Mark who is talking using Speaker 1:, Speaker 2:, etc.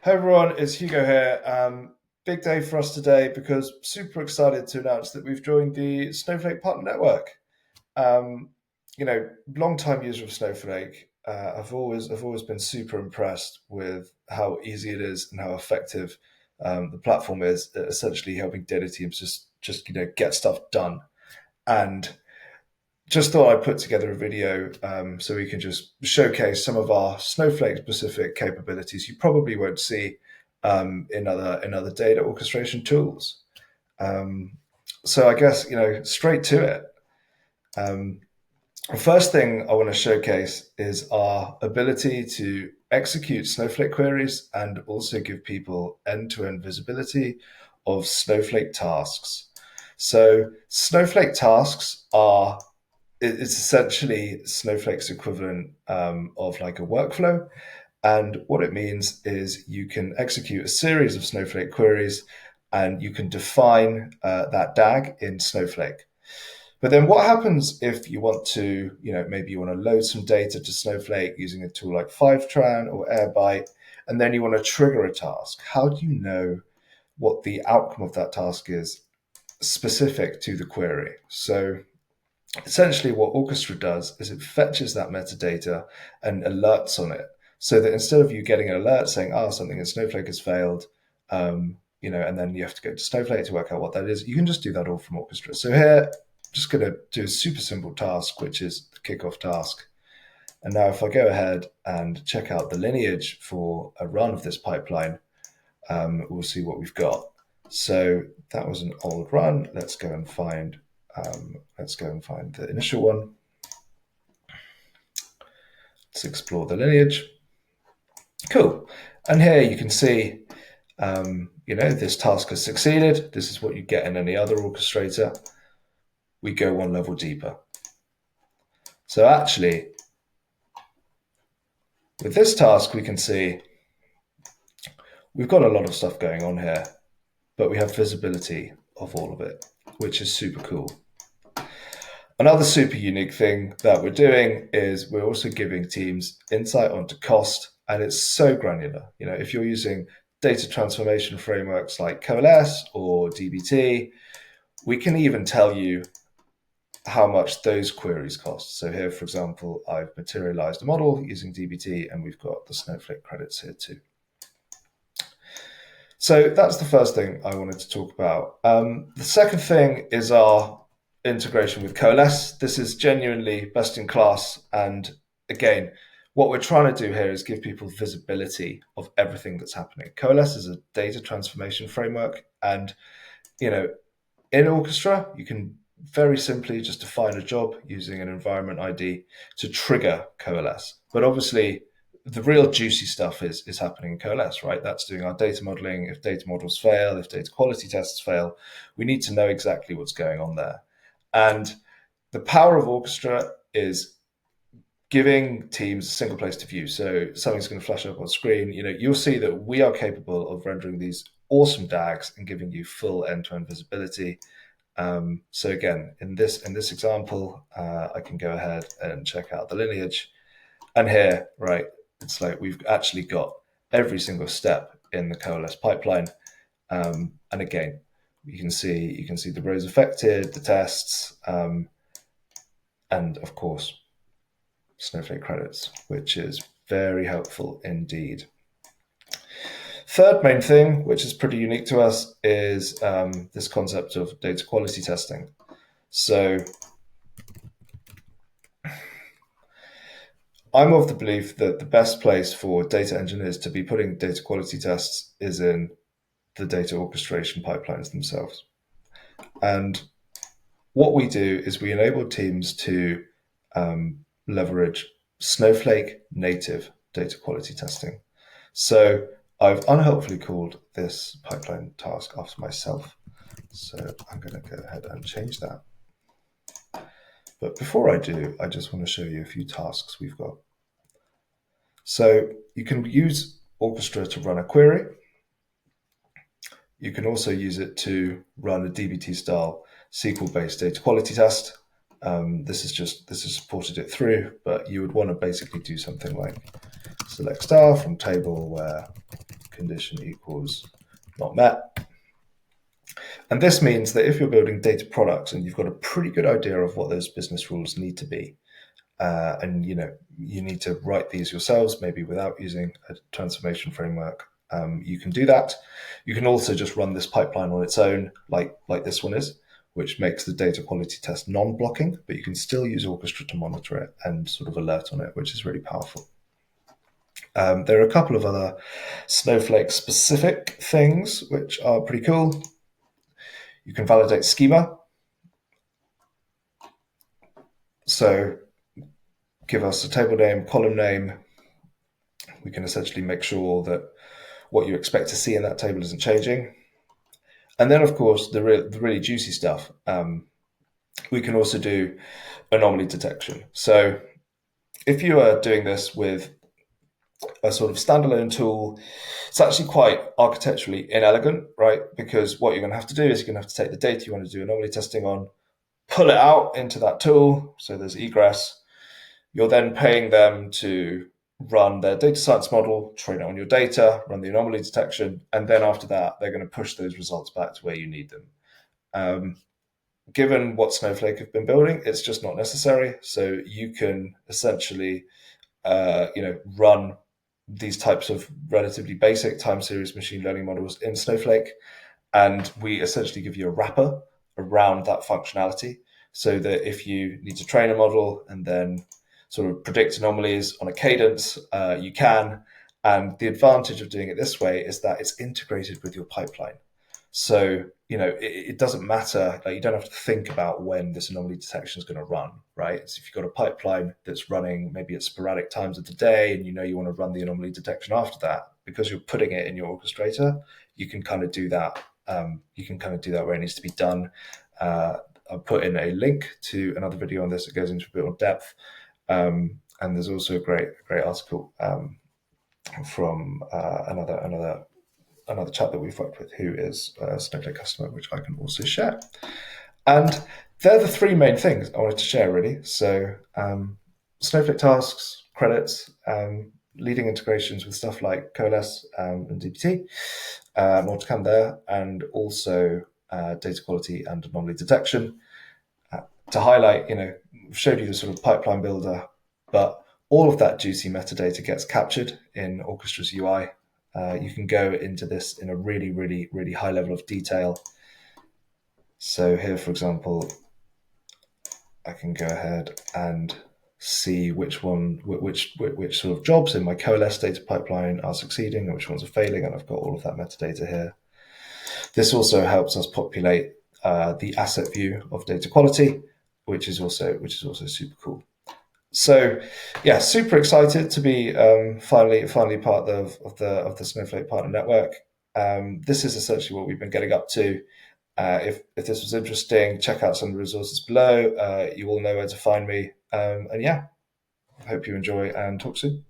Speaker 1: Hey everyone, it's Hugo here. Big day for us today because super excited to announce that we've joined the Snowflake Partner Network. Um, long time user of Snowflake. I've always been super impressed with how easy it is and how effective the platform is at essentially helping data teams just get stuff done. And just thought I'd put together a video so we can just showcase some of our Snowflake specific capabilities you probably won't see in other data orchestration tools. Um, so I guess straight to it. Um, the first thing I want to showcase is our ability to execute Snowflake queries and also give people end-to-end visibility of Snowflake tasks. So Snowflake tasks are it's essentially Snowflake's equivalent of like a workflow. And what it means is you can execute a series of Snowflake queries and you can define that DAG in Snowflake. But then what happens if you want to, maybe you want to load some data to Snowflake using a tool like Fivetran or Airbyte, and then you want to trigger a task? How do you know what the outcome of that task is specific to the query? So essentially what Orchestra does is it fetches that metadata and alerts on it, so that instead of you getting an alert saying, something in Snowflake has failed, and then you have to go to Snowflake to work out what that is, you can just do that all from Orchestra. So here, I'm just going to do a super simple task, which is the kickoff task. And now if I go ahead and check out the lineage for a run of this pipeline, we'll see what we've got. So that was an old run. Let's go and find the initial one. Let's explore the lineage. Cool. And here you can see, this task has succeeded. This is what you get in any other orchestrator. We go one level deeper. So actually, with this task, we can see we've got a lot of stuff going on here, but we have visibility of all of it, which is super cool. Another super unique thing that we're doing is we're also giving teams insight onto cost, and it's so granular. If you're using data transformation frameworks like Coalesce or dbt, we can even tell you how much those queries cost. So here, for example, I've materialized a model using dbt, and we've got the Snowflake credits here too. So that's the first thing I wanted to talk about. The second thing is our integration with Coalesce. This is genuinely best in class. And again, what we're trying to do here is give people visibility of everything that's happening. Coalesce is a data transformation framework. And, in Orchestra, you can very simply just define a job using an environment ID to trigger Coalesce. But obviously, the real juicy stuff is happening in Coalesce, right? That's doing our data modeling. If data models fail, if data quality tests fail, we need to know exactly what's going on there. And the power of Orchestra is giving teams a single place to view. So something's going to flash up on screen. You'll see that we are capable of rendering these awesome DAGs and giving you full end-to-end visibility. So again, in this example, I can go ahead and check out the lineage. And here, right, it's like we've actually got every single step in the Coalesce pipeline. And again, you can see the rows affected, the tests, and of course, Snowflake credits, which is very helpful indeed. Third main thing, which is pretty unique to us, is this concept of data quality testing. So I'm of the belief that the best place for data engineers to be putting data quality tests is in the data orchestration pipelines themselves. And what we do is we enable teams to leverage Snowflake-native data quality testing. So I've unhelpfully called this pipeline task after myself. So I'm going to go ahead and change that. But before I do, I just want to show you a few tasks we've got. So you can use Orchestra to run a query. You can also use it to run a dbt-style SQL-based data quality test. This has supported it through, but you would want to basically do something like select star from table where condition equals not met. And this means that if you're building data products and you've got a pretty good idea of what those business rules need to be, and you need to write these yourselves, maybe without using a transformation framework, you can do that. You can also just run this pipeline on its own, like this one is, which makes the data quality test non-blocking, but you can still use Orchestra to monitor it and sort of alert on it, which is really powerful. There are a couple of other Snowflake-specific things which are pretty cool. You can validate schema. So give us a table name, column name. We can essentially make sure that what you expect to see in that table isn't changing. And then, of course, the really juicy stuff. We can also do anomaly detection. So if you are doing this with a sort of standalone tool, it's actually quite architecturally inelegant, right? Because what you're going to have to do is you're going to have to take the data you want to do anomaly testing on, pull it out into that tool. So there's egress. You're then paying them to run their data science model, train it on your data, run the anomaly detection, and then after that, they're going to push those results back to where you need them. Given what Snowflake have been building, it's just not necessary. So you can essentially, run these types of relatively basic time series machine learning models in Snowflake, and we essentially give you a wrapper around that functionality, so that if you need to train a model and then sort of predict anomalies on a cadence, you can. And the advantage of doing it this way is that it's integrated with your pipeline. So, it doesn't matter, like you don't have to think about when this anomaly detection is going to run, right? So if you've got a pipeline that's running maybe at sporadic times of the day and you want to run the anomaly detection after that, because you're putting it in your orchestrator, you can kind of do that. Where it needs to be done. I'll put in a link to another video on this that goes into a bit more depth. And there's also a great article from another chap that we've worked with who is a Snowflake customer, which I can also share. And they're the three main things I wanted to share, really. So Snowflake Tasks, credits, leading integrations with stuff like Coalesce and DBT, more to come there, and also data quality and anomaly detection. To highlight, we've showed you the sort of pipeline builder, but all of that juicy metadata gets captured in Orchestra's UI. You can go into this in a really, really, really high level of detail. So here, for example, I can go ahead and see which sort of jobs in my Coalesce data pipeline are succeeding and which ones are failing, and I've got all of that metadata here. This also helps us populate the asset view of data quality, which is also super cool. So, yeah, super excited to be finally part of the Snowflake Partner Network. This is essentially what we've been getting up to. If this was interesting, check out some of the resources below. You all know where to find me. And yeah, I hope you enjoy and talk soon.